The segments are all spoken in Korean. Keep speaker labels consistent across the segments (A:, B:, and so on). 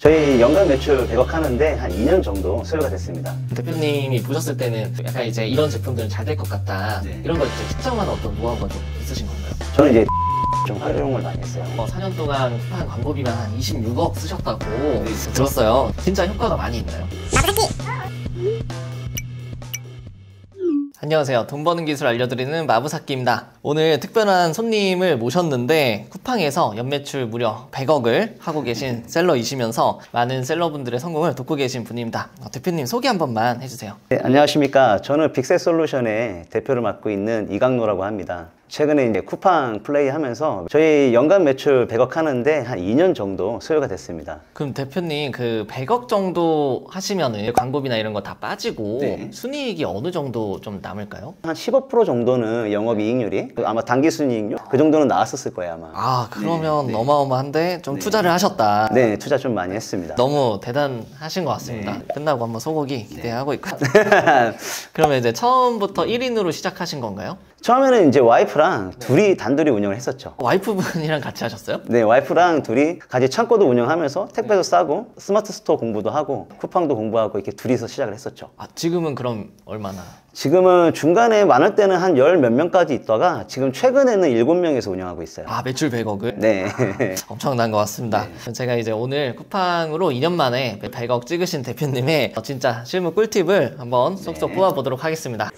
A: 저희 연간 매출 100억 하는데 한 2년 정도 소요가 됐습니다.
B: 대표님이 보셨을 때는 약간 이제 이런 제품들은 잘 될 것 같다.
A: 네.
B: 이런 걸 이제 특정하는 어떤 노하우가 좀 있으신 건가요?
A: 저는 이제 좀 활용을 많이 했어요.
B: 4년 동안 쿠팡 광고비만 한 26억 쓰셨다고 들었어요. 진짜 효과가 많이 있나요? 안녕하세요. 돈 버는 기술 알려드리는 마부사키입니다. 오늘 특별한 손님을 모셨는데 쿠팡에서 연매출 무려 100억을 하고 계신 셀러이시면서 많은 셀러분들의 성공을 돕고 계신 분입니다. 대표님 소개 한 번만 해주세요.
A: 네, 안녕하십니까. 저는 빅셋솔루션의 대표를 맡고 있는 이강노라고 합니다. 최근에 이제 쿠팡 플레이 하면서 저희 연간 매출 100억 하는데 한 2년 정도 소요가 됐습니다.
B: 그럼 대표님 그 100억 정도 하시면은 광고비나 이런 거 다 빠지고
A: 네.
B: 순이익이 어느 정도 좀 남을까요?
A: 한 15% 정도는 영업이익률이 아마 단기순이익률 그 정도는 나왔었을 거예요 아마.
B: 아 그러면
A: 네.
B: 어마어마한데 좀 투자를 하셨다.
A: 네, 투자 좀 많이 했습니다.
B: 너무 대단하신 것 같습니다. 끝나고 한번 소고기 기대하고 있고요.
A: 네.
B: 그러면 이제 처음부터 1인으로 시작하신 건가요?
A: 처음에는 이제 와이프랑 둘이 단둘이 운영을 했었죠.
B: 와이프분이랑 같이 하셨어요?
A: 네, 와이프랑 둘이 같이 창고도 운영하면서 택배도 싸고 스마트 스토어 공부도 하고 쿠팡도 공부하고 이렇게 둘이서 시작을 했었죠.
B: 아 지금은 그럼 얼마나?
A: 지금은 중간에 많을 때는 한 열 몇 명까지 있다가 지금 최근에는 7명에서 운영하고 있어요.
B: 아 매출 100억을?
A: 네.
B: 엄청난 것 같습니다. 제가 이제 오늘 쿠팡으로 2년 만에 100억 찍으신 대표님의 진짜 실무 꿀팁을 한번 쏙쏙 뽑아보도록 하겠습니다.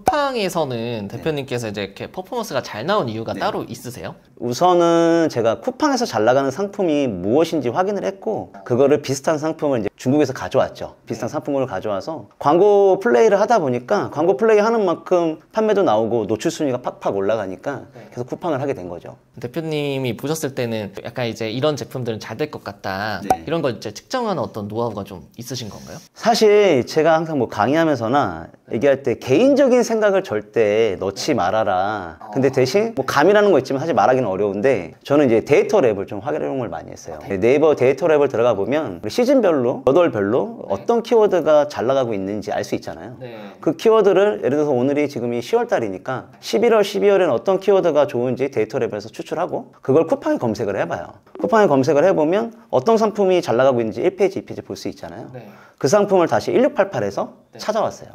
B: 쿠팡에서는 대표님께서 이제 이렇게 퍼포먼스가 잘 나온 이유가 따로 있으세요?
A: 우선은 제가 쿠팡에서 잘 나가는 상품이 무엇인지 확인을 했고 그거를 비슷한 상품을 이제 중국에서 가져왔죠. 비슷한 상품을 가져와서 광고 플레이를 하다 보니까 광고 플레이 하는 만큼 판매도 나오고 노출 순위가 팍팍 올라가니까 계속 쿠팡을 하게 된 거죠.
B: 대표님이 보셨을 때는 약간 이제 이런 제품들은 잘 될 것 같다.
A: 네.
B: 이런 걸 이제 측정하는 어떤 노하우가 좀 있으신 건가요?
A: 사실 제가 항상 뭐 강의하면서나 얘기할 때 개인적인 생각을 절대 넣지 말아라. 근데 대신 뭐 감이라는 거 있지만 사실 말하기는 어려운데 저는 이제 데이터 랩을 좀 활용을 많이 했어요. 네이버 데이터 랩을 들어가 보면 우리 시즌별로, 여덟별로 어떤 키워드가 잘 나가고 있는지 알 수 있잖아요. 그 키워드를 예를 들어서 오늘이 지금이 10월 달이니까 11월, 12월에는 어떤 키워드가 좋은지 데이터 랩에서 추출하고 그걸 쿠팡에 검색을 해봐요. 쿠팡에 검색을 해보면 어떤 상품이 잘 나가고 있는지 1페이지, 2페이지 볼 수 있잖아요. 그 상품을 다시 1688에서 찾아왔어요.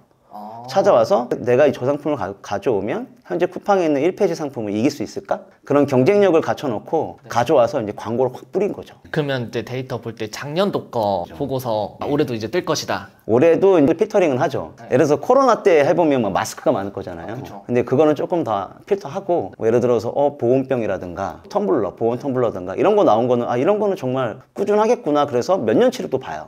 A: 찾아와서 내가 저 상품을 가져오면 현재 쿠팡에 있는 1페이지 상품을 이길 수 있을까? 그런 경쟁력을 갖춰놓고 가져와서 이제 광고를 확 뿌린 거죠.
B: 그러면 이제 데이터 볼 때 작년도 거 보고서 올해도 이제 뜰 것이다.
A: 올해도 이제 필터링은 하죠. 예를 들어서 코로나 때 해보면 막 마스크가 많을 거잖아요. 근데 그거는 조금 더 필터하고 뭐 예를 들어서 보온병이라든가 텀블러, 보온 텀블러든가 이런 거 나온 거는 이런 거는 정말 꾸준하겠구나. 그래서 몇 년치를 또 봐요.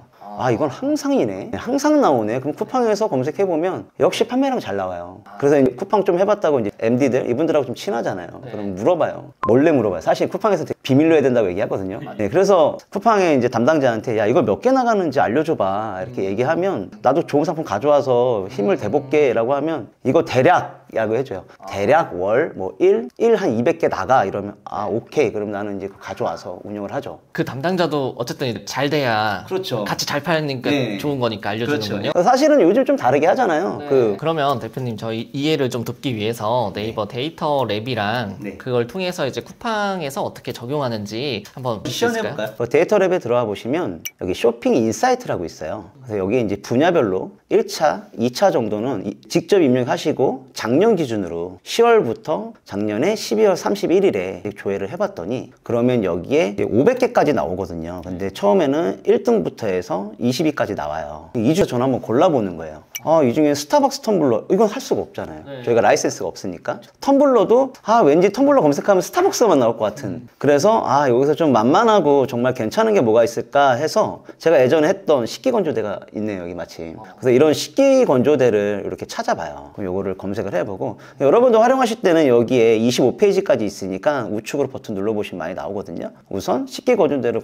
A: 이건 항상이네. 항상 나오네. 그럼 쿠팡에서 검색해보면 역시 판매량 잘 나와요. 그래서 이제 쿠팡 좀 해봤다고 이제 MD들, 이분들하고 좀 친하잖아요. 그럼 물어봐요. 몰래 물어봐요. 사실 쿠팡에서 되게 비밀로 해야 된다고 얘기하거든요. 네, 그래서 쿠팡의 이제 담당자한테 야, 이걸 몇 개 나가는지 알려줘봐. 이렇게 얘기하면 나도 좋은 상품 가져와서 힘을 대볼게 라고 하면 이거 대략 라고 해줘요. 대략 월, 뭐 1 한 200개 나가 이러면 오케이. 그럼 나는 이제 가져와서 운영을 하죠.
B: 그 담당자도 어쨌든 잘 돼야
A: 그렇죠.
B: 같이 잘 팔니까 좋은 거니까 알려주는군요.
A: 사실은 요즘 좀 다르게 하잖아요.
B: 그러면 대표님 저희 이해를 좀 돕기 위해서 네이버 데이터 랩이랑 그걸 통해서 이제 쿠팡에서 어떻게 적용하는지 한번
A: 시연해볼까요? 데이터 랩에 들어와 보시면 여기 쇼핑 인사이트라고 있어요. 그래서 여기 이제 분야별로 1차, 2차 정도는 직접 입력하시고 작년 기준으로 10월부터 작년에 12월 31일에 조회를 해봤더니 그러면 여기에 500개까지 나오거든요. 근데 처음에는 1등부터 해서 20위까지 나와요. 이 중에 저는 한번 골라보는 거예요. 이 중에 스타벅스 텀블러 이건 할 수가 없잖아요. 저희가 라이센스가 없으니까. 텀블러도 왠지 텀블러 검색하면 스타벅스만 나올 것 같은. 그래서 여기서 좀 만만하고 정말 괜찮은 게 뭐가 있을까 해서 제가 예전에 했던 식기건조대가 있네요, 여기 마침. 그래서 이런 식기건조대를 이렇게 찾아봐요. 그럼 요거를 검색을 해보고 여러분도 활용하실 때는 여기에 25페이지까지 있으니까 우측으로 버튼 눌러보시면 많이 나오거든요. 우선 식기건조대를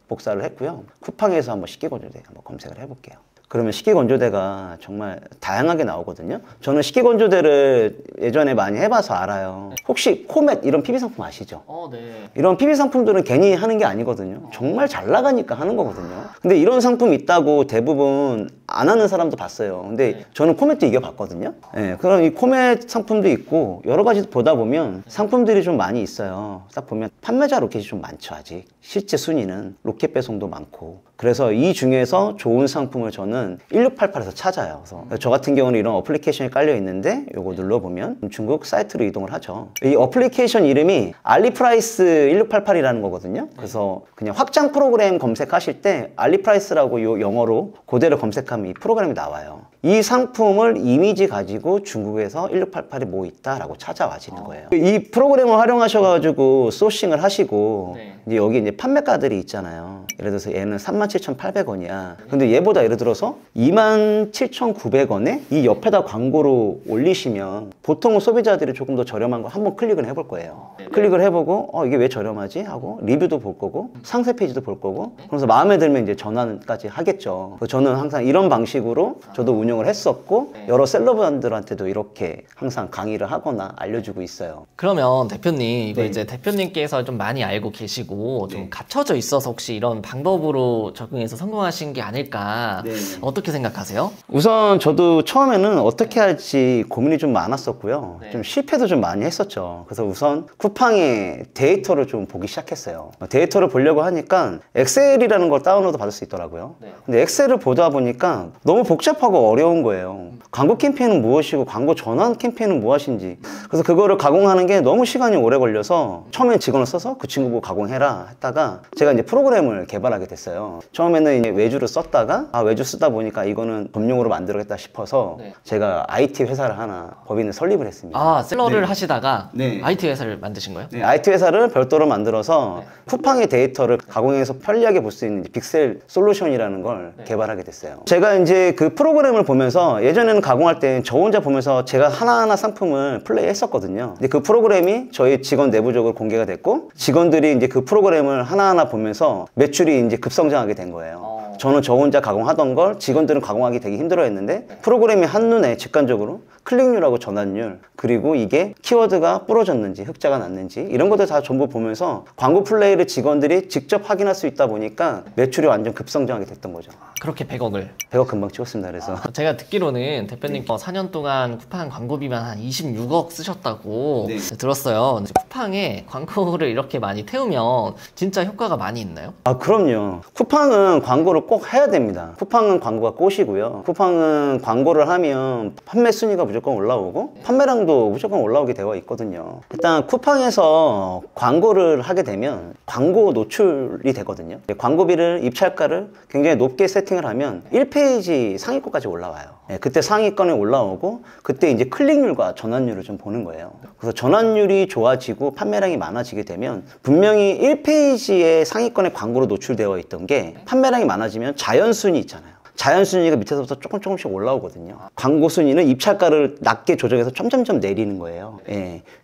A: 복사를 했고요. 쿠팡에서 한번 식기건조대 한번 검색을 해볼게요. 그러면 식기건조대가 정말 다양하게 나오거든요. 저는 식기건조대를 예전에 많이 해봐서 알아요. 혹시 코멧 이런 PB 상품 아시죠?
B: 네.
A: 이런 PB 상품들은 괜히 하는 게 아니거든요. 정말 잘 나가니까 하는 거거든요. 근데 이런 상품 있다고 대부분 안 하는 사람도 봤어요. 근데 저는 코멧도 이겨봤거든요. 예, 그럼 이 코멧 상품도 있고 여러 가지 보다 보면 상품들이 좀 많이 있어요. 딱 보면 판매자 로켓이 좀 많죠, 아직. 실제 순위는 로켓 배송도 많고. 그래서 이 중에서 좋은 상품을 저는 1688에서 찾아요. 그래서 저 같은 경우는 이런 어플리케이션이 깔려 있는데 요거 눌러보면 중국 사이트로 이동을 하죠. 이 어플리케이션 이름이 알리프라이스 1688이라는 거거든요. 그래서 그냥 확장 프로그램 검색하실 때 알리프라이스라고 요 영어로 그대로 검색하면 이 프로그램이 나와요. 이 상품을 이미지 가지고 중국에서 1688이 뭐 있다라고 찾아와지는 거예요. 이 프로그램을 활용하셔가지고 소싱을 하시고 이제 여기 이제 판매가들이 있잖아요. 예를 들어서 얘는 37,800원이야. 근데 얘보다 예를 들어서 27,900원에 이 옆에다 광고로 올리시면 보통은 소비자들이 조금 더 저렴한 거 한번 클릭을 해볼 거예요. 클릭을 해보고 이게 왜 저렴하지? 하고 리뷰도 볼 거고 상세 페이지도 볼 거고 그래서 마음에 들면 이제 전환까지 하겠죠. 그래서 저는 항상 이런 방식으로 저도 운영을 했었고 여러 셀러분들한테도 이렇게 항상 강의를 하거나 알려주고 있어요.
B: 그러면 대표님 이거
A: 네.
B: 이제 대표님께서 좀 많이 알고 계시고 좀 갖춰져 있어서 혹시 이런 방법으로 적용해서 성공하신 게 아닐까 어떻게 생각하세요?
A: 우선 저도 처음에는 어떻게 할지 고민이 좀 많았었고요. 좀 실패도 좀 많이 했었죠. 그래서 우선 쿠팡의 데이터를 좀 보기 시작했어요. 데이터를 보려고 하니까 엑셀이라는 걸 다운로드 받을 수 있더라고요. 근데 엑셀을 보다 보니까 너무 복잡하고 어려운 거예요. 광고 캠페인은 무엇이고 광고 전환 캠페인은 무엇인지. 그래서 그거를 가공하는 게 너무 시간이 오래 걸려서 처음엔 직원을 써서 그 친구 보고 가공해라 했다가 제가 이제 프로그램을 개발하게 됐어요. 처음에는 이제 외주를 썼다가 외주 쓰다 보니까 이거는 법용으로 만들겠다 싶어서 제가 IT 회사를 하나 법인을 설립을 했습니다.
B: 셀러를 하시다가
A: 네.
B: IT 회사를 만드신 거예요?
A: 네, IT 회사를 별도로 만들어서 쿠팡의 데이터를 가공해서 편리하게 볼 수 있는 빅셀 솔루션이라는 걸 개발하게 됐어요. 제가 이제 그 프로그램을 보면서 예전에는 가공할 때 저 혼자 보면서 제가 하나하나 상품을 플레이했었거든요. 근데 그 프로그램이 저희 직원 내부적으로 공개가 됐고 직원들이 이제 그 프로그램을 하나하나 보면서 매출이 이제 급성장하게 된 거예요. 저는 저 혼자 가공하던 걸 직원들은 가공하기 되게 힘들어했는데 프로그램이 한눈에 직관적으로 클릭률하고 전환율 그리고 이게 키워드가 부러졌는지 흑자가 났는지 이런 것들 다 전부 보면서 광고 플레이를 직원들이 직접 확인할 수 있다 보니까 매출이 완전 급성장하게 됐던 거죠.
B: 그렇게 100억을
A: 100억 금방 찍었습니다. 그래서
B: 제가 듣기로는 대표님 4년 동안 쿠팡 광고비만 한 26억 쓰셨다고 들었어요. 근데 쿠팡에 광고를 이렇게 많이 태우면 진짜 효과가 많이 있나요?
A: 그럼요. 쿠팡은 광고를 꼭 해야 됩니다. 쿠팡은 광고가 꽃이고요. 쿠팡은 광고를 하면 판매 순위가 무조건 올라오고 판매량도 무조건 올라오게 되어 있거든요. 일단 쿠팡에서 광고를 하게 되면 광고 노출이 되거든요. 광고비를 입찰가를 굉장히 높게 세팅을 하면 1페이지 상위권까지 올라와요. 그때 상위권에 올라오고 그때 이제 클릭률과 전환율을 좀 보는 거예요. 그래서 전환율이 좋아지고 판매량이 많아지게 되면 분명히 1페이지에 상위권에 광고로 노출되어 있던 게 판매량이 많아지면 자연순위 있잖아요. 자연순위가 밑에서부터 조금씩 올라오거든요. 광고 순위는 입찰가를 낮게 조정해서 점점점 내리는 거예요.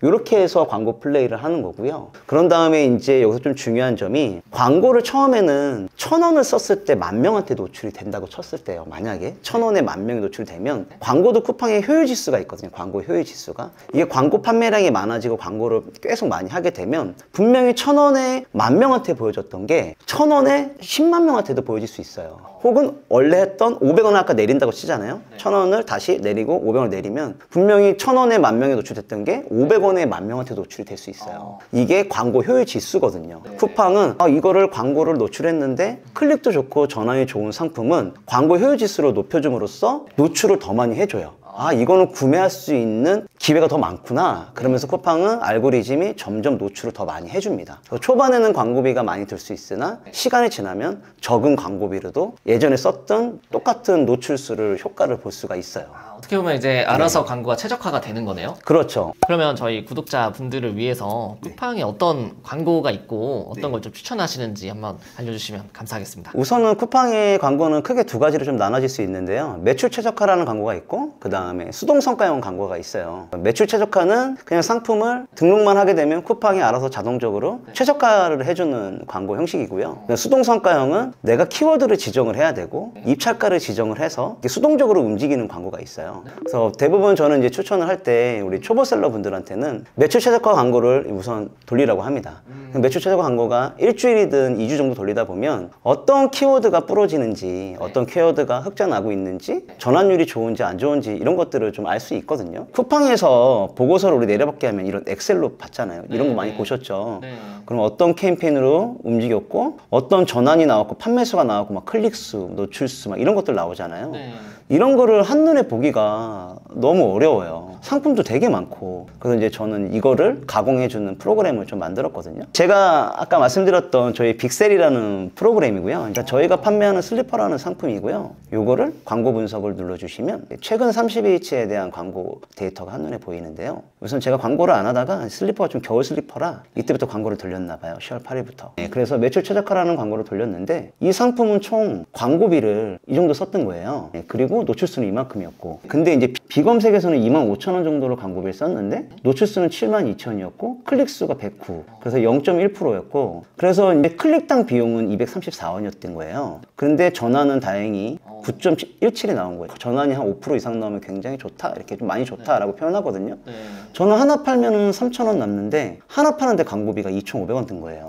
A: 이렇게 해서 광고 플레이를 하는 거고요. 그런 다음에 이제 여기서 좀 중요한 점이 광고를 처음에는 1,000원을 썼을 때 10,000명한테 노출이 된다고 쳤을 때요. 만약에 1,000원에 10,000명이 노출되면 광고도 쿠팡의 효율 지수가 있거든요. 광고 효율 지수가. 이게 광고 판매량이 많아지고 광고를 계속 많이 하게 되면 분명히 1,000원에 10,000명한테 보여줬던 게 1,000원에 10만 명한테도 보여질 수 있어요. 혹은 원래 했던 500원을 아까 내린다고 치잖아요. 1,000원을 다시 내리고 500원을 내리면 분명히 1,000원에 10,000명이 노출됐던 게 500원에 10,000명한테 노출이 될 수 있어요. 이게 광고 효율 지수거든요. 쿠팡은 이거를 광고를 노출했는데 클릭도 좋고 전환이 좋은 상품은 광고 효율 지수로 높여줌으로써 노출을 더 많이 해줘요. 이거는 구매할 수 있는 기회가 더 많구나. 그러면서 쿠팡은 알고리즘이 점점 노출을 더 많이 해줍니다. 초반에는 광고비가 많이 들 수 있으나 시간이 지나면 적은 광고비로도 예전에 썼던 똑같은 노출수를 효과를 볼 수가 있어요.
B: 어떻게 보면 이제 알아서 광고가 최적화가 되는 거네요.
A: 그렇죠.
B: 그러면 저희 구독자분들을 위해서 쿠팡에 어떤 광고가 있고 어떤 걸 좀 추천하시는지 한번 알려주시면 감사하겠습니다.
A: 우선은 쿠팡의 광고는 크게 두 가지로 좀 나눠질 수 있는데요. 매출 최적화라는 광고가 있고 그 다음에 수동성과형 광고가 있어요. 매출 최적화는 그냥 상품을 등록만 하게 되면 쿠팡이 알아서 자동적으로 최저가를 해주는 광고 형식이고요. 수동성과형은 내가 키워드를 지정을 해야 되고 입찰가를 지정을 해서 수동적으로 움직이는 광고가 있어요. 있어요. 그래서 대부분 저는 이제 추천을 할 때 우리 초보 셀러 분들한테는 매출 최저가 광고를 우선 돌리라고 합니다. 매출 최저가 광고가 일주일이든 2주 정도 돌리다 보면 어떤 키워드가 부러지는지, 어떤 키워드가 흑자 나고 있는지, 전환율이 좋은지 안 좋은지 이런 것들을 좀 알 수 있거든요. 쿠팡에서 보고서를 우리 내려받게 하면 이런 엑셀로 봤잖아요. 이런 거 많이 보셨죠. 그럼 어떤 캠페인으로 움직였고, 어떤 전환이 나왔고, 판매수가 나왔고, 막 클릭수, 노출수 막 이런 것들 나오잖아요. 이런 거를 한눈에 보기가 너무 어려워요. 상품도 되게 많고. 그래서 이제 저는 이거를 가공해주는 프로그램을 좀 만들었거든요. 제가 아까 말씀드렸던 저희 빅셀이라는 프로그램이고요. 그러니까 저희가 판매하는 슬리퍼라는 상품이고요. 요거를 광고 분석을 눌러주시면 최근 30일치에 대한 광고 데이터가 한눈에 보이는데요. 우선 제가 광고를 안 하다가 슬리퍼가 좀 겨울 슬리퍼라 이때부터 광고를 돌렸나 봐요. 10월 8일부터. 그래서 매출 최저가라는 광고를 돌렸는데 이 상품은 총 광고비를 이 정도 썼던 거예요. 그리고 노출수는 이만큼이었고, 근데 이제 비검색에서는 25,000원 정도로 광고비를 썼는데 노출수는 72,000이었고 클릭수가 109, 그래서 0.1%였고, 그래서 이제 클릭당 비용은 234원이었던 거예요. 그런데 전환은 다행히 9.17이 나온 거예요. 전환이 한 5% 이상 나오면 굉장히 좋다, 이렇게 좀 많이 좋다라고 표현하거든요. 저는 하나 팔면은 3,000원 남는데 하나 파는데 광고비가 2,500원 든 거예요.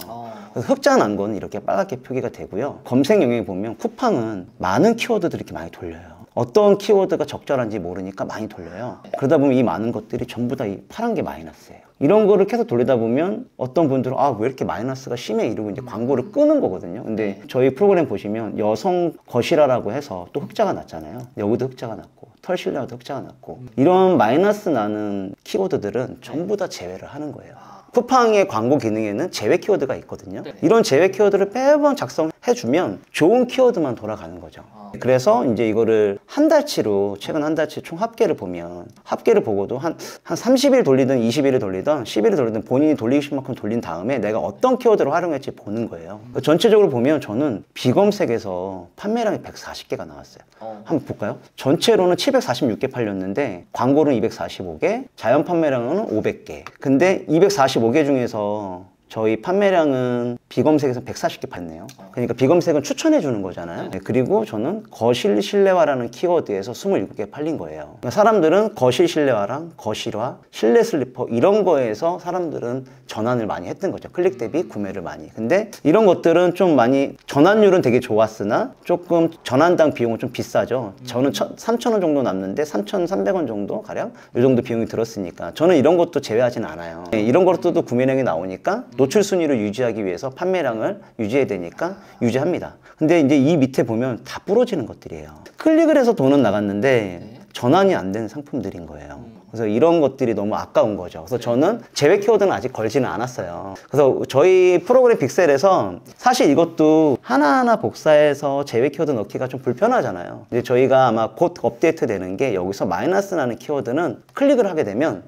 A: 그래서 흑자 난 건 이렇게 빨갛게 표기가 되고요. 검색 영역에 보면 쿠팡은 많은 키워드들이 이렇게 많이 돌려요. 어떤 키워드가 적절한지 모르니까 많이 돌려요. 그러다 보면 이 많은 것들이 전부 다 이 파란 게 마이너스예요. 이런 거를 계속 돌리다 보면 어떤 분들은 아, 왜 이렇게 마이너스가 심해? 이러고 이제 광고를 끄는 거거든요. 근데 저희 프로그램 보시면 여성 거시라라고 해서 또 흑자가 났잖아요. 여기도 흑자가 났고 털실내도 흑자가 났고, 이런 마이너스 나는 키워드들은 전부 다 제외를 하는 거예요. 쿠팡의 광고 기능에는 제외 키워드가 있거든요. 이런 제외 키워드를 매번 작성해주면 좋은 키워드만 돌아가는 거죠. 그래서 이제 이거를 한 달치로, 최근 한 달치 총 합계를 보면, 합계를 보고도 한 30일 돌리든 20일을 돌리든 10일을 돌리든 본인이 돌리고 싶은 만큼 돌린 다음에 내가 어떤 키워드를 활용할지 보는 거예요. 전체적으로 보면 저는 비검색에서 판매량이 140개가 나왔어요. 한번 볼까요? 전체로는 746개 팔렸는데 광고는 245개, 자연 판매량은 500개. 근데 245개 중에서 저희 판매량은 비검색에서 140개 팔네요. 그러니까 비검색은 추천해 주는 거잖아요. 그리고 저는 거실 실내화라는 키워드에서 27개 팔린 거예요. 그러니까 사람들은 거실 실내화랑 거실화, 실내 슬리퍼 이런 거에서 사람들은 전환을 많이 했던 거죠. 클릭 대비 구매를 많이. 근데 이런 것들은 좀 많이 전환율은 되게 좋았으나 조금 전환당 비용은 좀 비싸죠. 저는 3,000원 정도 남는데 3,300원 정도 가량 이 정도 비용이 들었으니까 저는 이런 것도 제외하진 않아요. 이런 것들도 구매량이 나오니까 노출 순위를 유지하기 위해서 판매량을 유지해야 되니까 유지합니다. 근데 이제 이 밑에 보면 다 부러지는 것들이에요. 클릭을 해서 돈은 나갔는데 전환이 안 된 상품들인 거예요. 그래서 이런 것들이 너무 아까운 거죠. 그래서 저는 제외 키워드는 아직 걸지는 않았어요. 그래서 저희 프로그램 빅셀에서 사실 이것도 하나하나 복사해서 제외 키워드 넣기가 좀 불편하잖아요. 이제 저희가 아마 곧 업데이트 되는 게, 여기서 마이너스 나는 키워드는 클릭을 하게 되면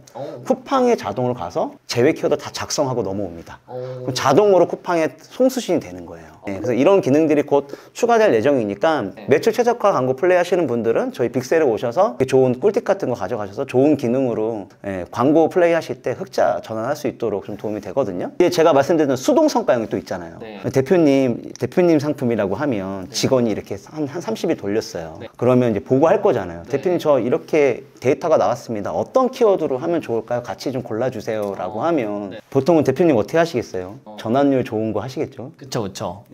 A: 쿠팡에 자동으로 가서 제외 키워드 다 작성하고 넘어옵니다. 그럼 자동으로 쿠팡에 송수신이 되는 거예요. 그래서 이런 기능들이 곧 추가될 예정이니까 매출 최저가 광고 플레이 하시는 분들은 저희 빅셀에 오셔서 좋은 꿀팁 같은 거 가져가셔서 좋은 기능으로 광고 플레이 하실 때 흑자 전환할 수 있도록 좀 도움이 되거든요. 이게 제가 말씀드린 수동 성과형이 또 있잖아요. 대표님 상품이라고 하면 직원이 이렇게 한 30일 돌렸어요. 그러면 이제 보고할 거잖아요. 대표님 저 이렇게 데이터가 나왔습니다. 어떤 키워드로 하면 좋을까요? 같이 좀 골라주세요 라고 하면 보통은 대표님 어떻게 하시겠어요? 전환율 좋은 거 하시겠죠?
B: 그쵸.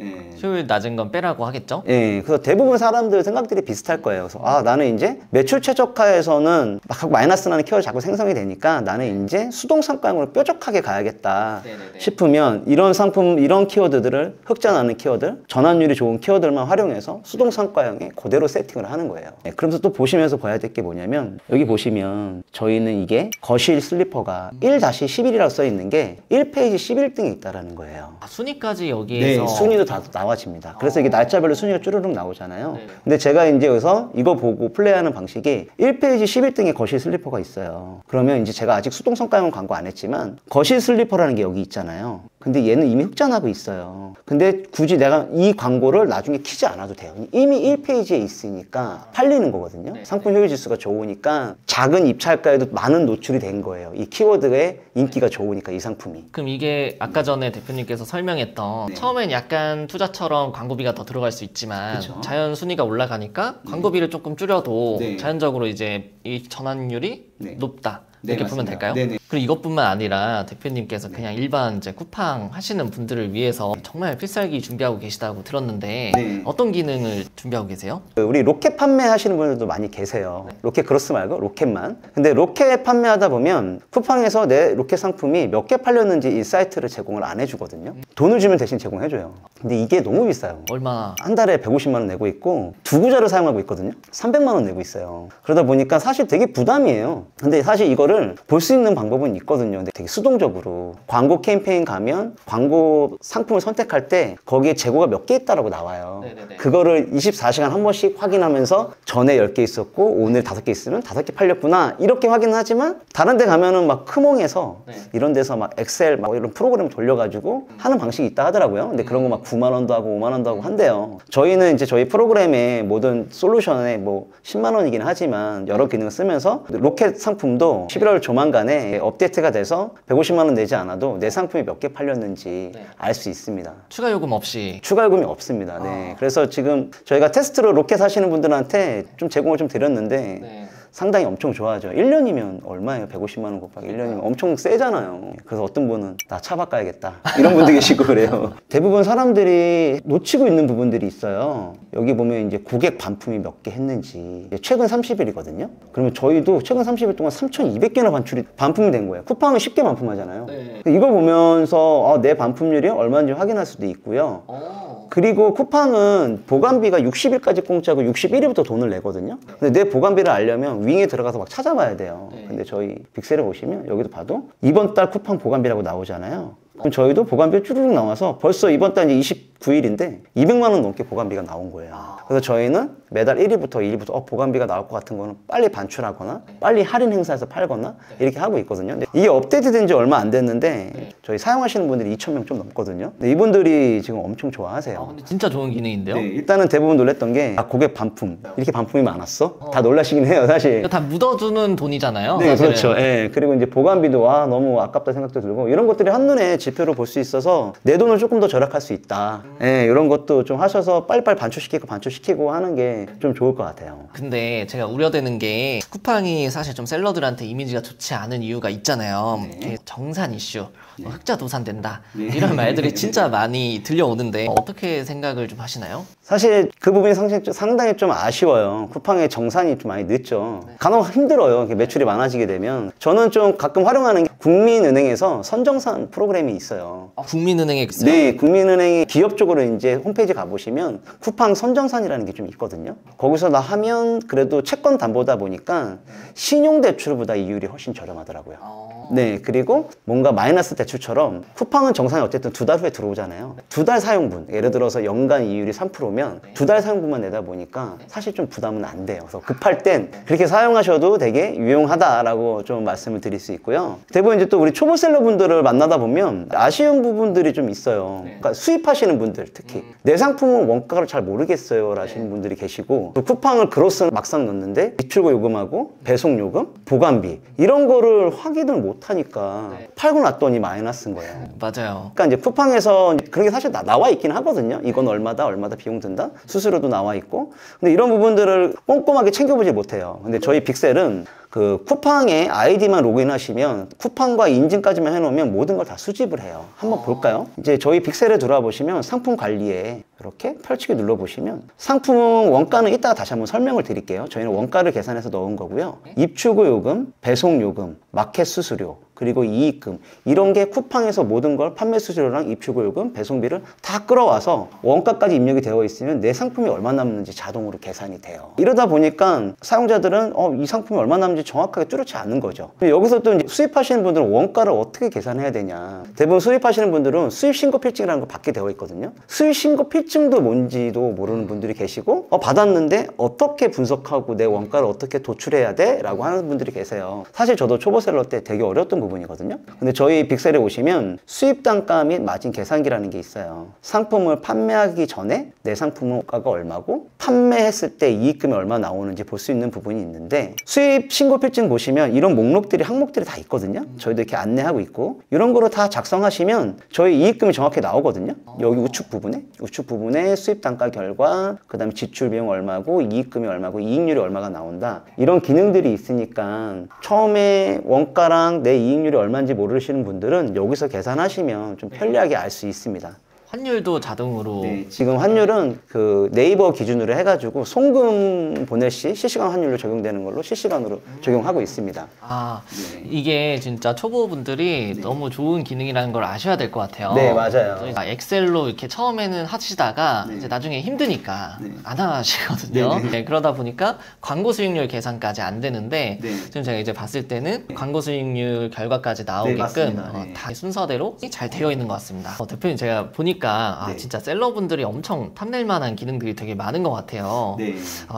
B: 효율 낮은 건 빼라고 하겠죠?
A: 그래서 대부분 사람들 생각들이 비슷할 거예요. 그래서 아, 나는 이제 매출 최저가에서는 막 마이너스 나는 키워드 자꾸 생성이 되니까 나는 이제 수동 성과형으로 뾰족하게 가야겠다 싶으면 이런 상품, 이런 키워드들을, 흑자 나는 키워드, 전환율이 좋은 키워드만 활용해서 수동 성과형에 그대로 세팅을 하는 거예요. 그러면서 또 보시면서 봐야 될 게 뭐냐면, 여기 보시면 저희는 이게 거실 슬리퍼가 1-11이라고 써 있는 게 1페이지 11등에 있다라는 거예요.
B: 순위까지 여기에서
A: 순위도 다 나와집니다. 그래서 이게 날짜별로 순위가 쭈르륵 나오잖아요. 근데 제가 이제 여기서 이거 보고 플레이하는 방식이 1페이지 11등에 거실 슬리퍼가 있어요. 있어요. 그러면 이제 제가 아직 수동 성과용 광고 안 했지만 거실 슬리퍼라는 게 여기 있잖아요. 근데 얘는 이미 흑자나고 있어요. 근데 굳이 내가 이 광고를 나중에 키지 않아도 돼요. 이미 1페이지에 있으니까 팔리는 거거든요. 상품 효율 지수가 좋으니까 작은 입찰가에도 많은 노출이 된 거예요. 이 키워드의 인기가 좋으니까 이 상품이.
B: 그럼 이게 아까 전에 대표님께서 설명했던 처음엔 약간 투자처럼 광고비가 더 들어갈 수 있지만
A: 그쵸.
B: 자연 순위가 올라가니까 광고비를 조금 줄여도
A: 네.
B: 자연적으로 이제 이 전환율이
A: 네.
B: 높다.
A: 네,
B: 이렇게 보면
A: 맞습니다.
B: 될까요?
A: 네네.
B: 그리고 이것뿐만 아니라 대표님께서 그냥 일반 이제 쿠팡 하시는 분들을 위해서 정말 필살기 준비하고 계시다고 들었는데
A: 네.
B: 어떤 기능을 준비하고 계세요?
A: 우리 로켓 판매하시는 분들도 많이 계세요. 로켓 그로스 말고 로켓만. 근데 로켓 판매하다 보면 쿠팡에서 내 로켓 상품이 몇 개 팔렸는지 이 사이트를 제공을 안 해주거든요. 돈을 주면 대신 제공해줘요. 근데 이게 너무 비싸요.
B: 얼마나?
A: 한 달에 150만 원 내고 있고 두 구자를 사용하고 있거든요. 300만 원 내고 있어요. 그러다 보니까 사실 되게 부담이에요. 근데 사실 이거를 볼 수 있는 방법은 있거든요. 근데 되게 수동적으로 광고 캠페인 가면 광고 상품을 선택할 때 거기에 재고가 몇 개 있다라고 나와요.
B: 네네네.
A: 그거를 24시간 한 번씩 확인하면서 전에 10개 있었고 오늘 5개 있으면 5개 팔렸구나 이렇게 확인은 하지만 다른 데 가면은 막 크몽에서
B: 네.
A: 이런 데서 막 엑셀 막 이런 프로그램 돌려가지고 하는 방식이 있다 하더라고요. 근데 그런 거 막 9만 원도 하고 5만 원도 하고 한대요. 저희는 이제 저희 프로그램의 모든 솔루션에 뭐 10만 원이긴 하지만 여러 기능을 쓰면서 로켓 상품도 11월 조만간에 업데이트가 돼서 150만 원 내지 않아도 내 상품이 몇 개 팔렸는지
B: 네.
A: 알 수 있습니다.
B: 추가 요금 없이
A: 추가 요금이 없습니다. 네. 그래서 지금 저희가 테스트로 로켓 하시는 분들한테 좀 제공을 좀 드렸는데
B: 네.
A: 상당히 엄청 좋아하죠. 1년이면 얼마예요? 150만 원 곱하기 1년이면 엄청 세잖아요. 그래서 어떤 분은 나 차 바꿔야겠다 이런 분도 계시고 그래요. 대부분 사람들이 놓치고 있는 부분들이 있어요. 여기 보면 이제 고객 반품이 몇 개 했는지 최근 30일이거든요. 그러면 저희도 최근 30일 동안 3,200개나 반품이 된 거예요. 쿠팡은 쉽게 반품하잖아요.
B: 네.
A: 이거 보면서 내 반품률이 얼마인지 확인할 수도 있고요. 그리고 쿠팡은 보관비가 60일까지 공짜고 61일부터 돈을 내거든요. 근데 내 보관비를 알려면 윙에 들어가서 막 찾아봐야 돼요. 근데 저희 빅셀에 보시면 여기도 봐도 이번 달 쿠팡 보관비라고 나오잖아요. 그럼 저희도 보관비 쭈르륵 나와서 벌써 이번 달 이제 29일인데 200만 원 넘게 보관비가 나온 거예요. 그래서 저희는 매달 1일부터 2일부터 보관비가 나올 것 같은 거는 빨리 반출하거나 빨리 할인 행사에서 팔거나 이렇게 하고 있거든요. 근데 이게 업데이트된 지 얼마 안 됐는데 저희 사용하시는 분들이 2,000명 좀 넘거든요. 근데 이분들이 지금 엄청 좋아하세요.
B: 근데 진짜 좋은 기능인데요?
A: 네, 일단은 대부분 놀랬던 게 고객 반품 이렇게 반품이 많았어? 다 놀라시긴 해요 사실.
B: 이거 다 묻어주는 돈이잖아요.
A: 네,
B: 사실은.
A: 그렇죠. 예. 그리고 이제 보관비도 너무 아깝다 생각도 들고 이런 것들이 한눈에 지표로 볼 수 있어서 내 돈을 조금 더 절약할 수 있다. 예, 이런 것도 좀 하셔서 빨리빨리 반출시키고 하는 게 좀 좋을 것 같아요.
B: 근데 제가 우려되는 게 쿠팡이 사실 좀 셀러들한테 이미지가 좋지 않은 이유가 있잖아요. 이렇게 정산 이슈, 흑자 도산된다 이런 말들이 진짜 많이 들려오는데 어떻게 생각을 좀 하시나요?
A: 사실 그 부분이 상당히 좀 아쉬워요. 쿠팡의 정산이 좀 많이 늦죠. 간혹 힘들어요. 이렇게 매출이 많아지게 되면. 저는 좀 가끔 활용하는 게 국민은행에서 선정산 프로그램이 있어요.
B: 국민은행에 있어요?
A: 네, 국민은행이 기업 쪽으로 이제 홈페이지 가보시면 쿠팡 선정산이라는 게 좀 있거든요. 거기서 나 하면 그래도 채권 담보다 보니까 신용대출보다 이율이 훨씬 저렴하더라고요. 네, 그리고 뭔가 마이너스 대출처럼 쿠팡은 정산이 어쨌든 2달 후에 들어오잖아요. 2달 사용분, 예를 들어서 연간 이율이 3%면 2달 사용분만 내다 보니까 사실 좀 부담은 안 돼요. 그래서 급할 땐 그렇게 사용하셔도 되게 유용하다라고 좀 말씀을 드릴 수 있고요. 대부분 이제 또 우리 초보셀러 분들을 만나다 보면 아쉬운 부분들이 좀 있어요. 그러니까 수입하시는 분들 특히 내 상품은 원가를 잘 모르겠어요 라시는 분들이 계시고 또 쿠팡을 그로스 막상 넣는데 기출고 요금하고 배송 요금, 보관비 이런 거를 확인을 못 하니까 팔고 났더니 마이너스인 거예요.
B: 맞아요.
A: 그러니까 이제 쿠팡에서 그런 게 사실 나와 있긴 하거든요. 이건 얼마다 비용 든다. 수수료도 나와 있고. 근데 이런 부분들을 꼼꼼하게 챙겨보지 못해요. 근데 저희 빅셀은 그 쿠팡에 아이디만 로그인하시면 쿠팡과 인증까지만 해놓으면 모든 걸 다 수집을 해요. 한번 볼까요? 이제 저희 빅셀에 들어와 보시면 상품 관리에 이렇게 펼치기 눌러보시면 상품은 원가는 이따가 다시 한번 설명을 드릴게요. 저희는 원가를 계산해서 넣은 거고요. 입출고 요금, 배송 요금, 마켓 수수료, 그리고 이익금 이런 게 쿠팡에서 모든 걸 판매 수수료랑 입출고요금, 배송비를 다 끌어와서 원가까지 입력이 되어 있으면 내 상품이 얼마 남는지 자동으로 계산이 돼요. 이러다 보니까 사용자들은 이 상품이 얼마 남는지 정확하게 뚜렷이 않는 거죠. 여기서 또 이제 수입하시는 분들은 원가를 어떻게 계산해야 되냐. 대부분 수입하시는 분들은 수입 신고 필증이라는 거 받게 되어 있거든요. 수입 신고 필증도 뭔지도 모르는 분들이 계시고 받았는데 어떻게 분석하고 내 원가를 어떻게 도출해야 돼? 라고 하는 분들이 계세요. 사실 저도 초보셀러 때 되게 어려웠던 부분이거든요. 근데 저희 빅셀에 오시면 수입 단가 및 마진 계산기라는 게 있어요. 상품을 판매하기 전에 내 상품 원가가 얼마고 판매했을 때 이익금이 얼마 나오는지 볼 수 있는 부분이 있는데 수입 신고 필증 보시면 이런 목록들이 항목들이 다 있거든요. 저희도 이렇게 안내하고 있고 이런 거로 다 작성하시면 저희 이익금이 정확히 나오거든요. 여기 우측 부분에 수입 단가 결과, 그 다음에 지출 비용 얼마고 이익금이 얼마고 이익률이 얼마가 나온다. 이런 기능들이 있으니까 처음에 원가랑 내 이익률이 얼마인지 모르시는 분들은 여기서 계산하시면 좀 편리하게 알 수 있습니다.
B: 환율도 자동으로.
A: 지금 환율은 그 네이버 기준으로 해가지고 송금 보낼 시 실시간 환율로 적용되는 걸로 실시간으로 적용하고 있습니다.
B: 이게 진짜 초보분들이 너무 좋은 기능이라는 걸 아셔야 될 것 같아요.
A: 네, 맞아요.
B: 엑셀로 이렇게 처음에는 하시다가 이제 나중에 힘드니까 안 하시거든요. 그러다 보니까 광고 수익률 계산까지 안 되는데 지금 제가 이제 봤을 때는 광고 수익률 결과까지 나오게끔 다 순서대로 잘 되어 있는 것 같습니다. 대표님 제가 보니까 진짜 셀러분들이 엄청 탐낼 만한 기능들이 되게 많은 것 같아요.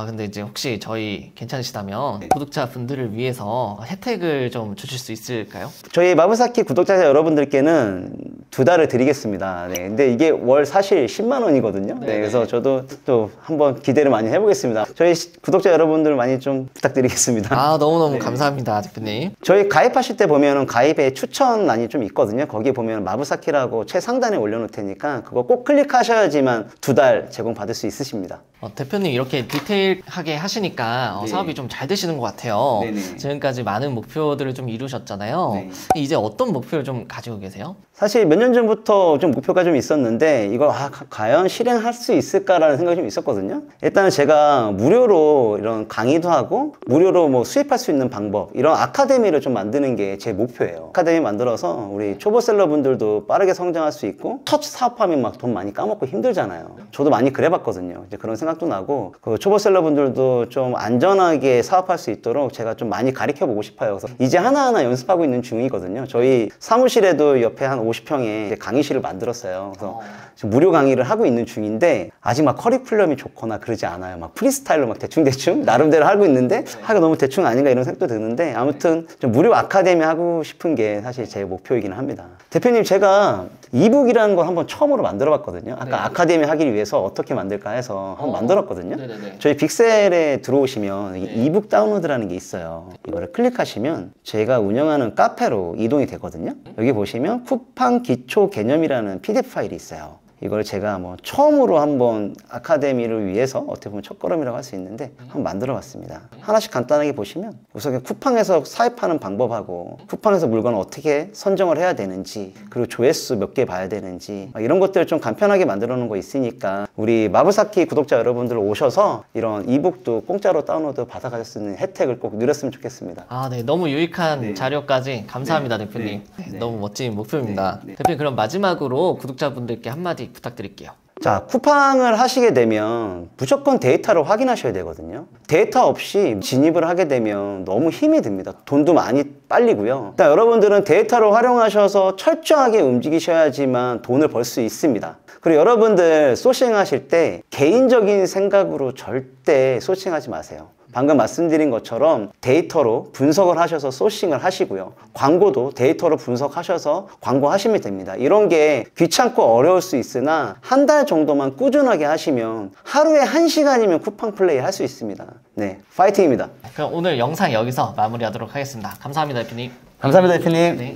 B: 근데 이제 혹시 저희 괜찮으시다면 구독자분들을 위해서 혜택을 좀 주실 수 있을까요?
A: 저희 마부사키 구독자 여러분들께는 2달을 드리겠습니다. 근데 이게 월 사실 10만 원이거든요. 그래서 저도 또 한번 기대를 많이 해보겠습니다. 저희 구독자 여러분들 많이 좀 부탁드리겠습니다.
B: 너무너무 감사합니다, 대표님.
A: 저희 가입하실 때 보면은 가입에 추천란이 좀 있거든요. 거기에 보면 마부사키라고 최상단에 올려놓을 테니까 그거 꼭 클릭하셔야지만 2달 제공받을 수 있으십니다.
B: 대표님 이렇게 디테일하게 하시니까 사업이 좀 잘 되시는 것 같아요. 지금까지 많은 목표들을 좀 이루셨잖아요. 이제 어떤 목표를 좀 가지고 계세요?
A: 사실 몇 년 전부터 좀 목표가 좀 있었는데 이걸 과연 실행할 수 있을까라는 생각이 좀 있었거든요. 일단은 제가 무료로 이런 강의도 하고 무료로 뭐 수입할 수 있는 방법, 이런 아카데미를 좀 만드는 게 제 목표예요. 아카데미 만들어서 우리 초보셀러 분들도 빠르게 성장할 수 있고 첫 사업하면 막 돈 많이 까먹고 힘들잖아요. 저도 많이 그래봤거든요. 이제 그런 생각도 나고 그 초보셀러 분들도 좀 안전하게 사업할 수 있도록 제가 좀 많이 가르쳐 보고 싶어요. 그래서 이제 하나하나 연습하고 있는 중이거든요. 저희 사무실에도 옆에 한 50평에 강의실을 만들었어요. 그래서 지금 무료 강의를 하고 있는 중인데 아직 막 커리큘럼이 좋거나 그러지 않아요. 막 프리스타일로 막 대충대충 나름대로 하고 있는데 하기가 너무 대충 아닌가 이런 생각도 드는데 아무튼 좀 무료 아카데미 하고 싶은 게 사실 제 목표이기는 합니다. 대표님 제가 이북이라는 걸 한번 처음으로 만들어 봤거든요. 아까 아카데미 하기 위해서 어떻게 만들까 해서 한번 만들었거든요. 저희 빅셀에 들어오시면 이북 다운로드라는 게 있어요. 이거를 클릭하시면 제가 운영하는 카페로 이동이 되거든요. 여기 보시면 쿠팡 기초 개념이라는 PDF 파일이 있어요. 이걸 제가 뭐 처음으로 한번 아카데미를 위해서 어떻게 보면 첫걸음이라고 할 수 있는데 한번 만들어 봤습니다. 하나씩 간단하게 보시면 우선 쿠팡에서 사입하는 방법하고 쿠팡에서 물건을 어떻게 선정을 해야 되는지, 그리고 조회수 몇 개 봐야 되는지 이런 것들을 좀 간편하게 만들어 놓은 거 있으니까 우리 마부사키 구독자 여러분들 오셔서 이런 이북도 공짜로 다운로드 받아가실 수 있는 혜택을 꼭 누렸으면 좋겠습니다.
B: 네, 너무 유익한 자료까지 감사합니다, 대표님. 너무 멋진 목표입니다. 대표님 그럼 마지막으로 구독자분들께 한마디 부탁드릴게요.
A: 자, 쿠팡을 하시게 되면 무조건 데이터를 확인하셔야 되거든요. 데이터 없이 진입을 하게 되면 너무 힘이 듭니다. 돈도 많이 빨리고요. 일단 여러분들은 데이터를 활용하셔서 철저하게 움직이셔야지만 돈을 벌 수 있습니다. 그리고 여러분들 소싱 하실 때 개인적인 생각으로 절대 소싱하지 마세요. 방금 말씀드린 것처럼 데이터로 분석을 하셔서 소싱을 하시고요. 광고도 데이터로 분석하셔서 광고하시면 됩니다. 이런 게 귀찮고 어려울 수 있으나 한 달 정도만 꾸준하게 하시면 하루에 1시간이면 쿠팡 플레이 할 수 있습니다. 네, 파이팅입니다.
B: 그럼 오늘 영상 여기서 마무리하도록 하겠습니다. 감사합니다, 대표님.
A: 감사합니다, 대표님.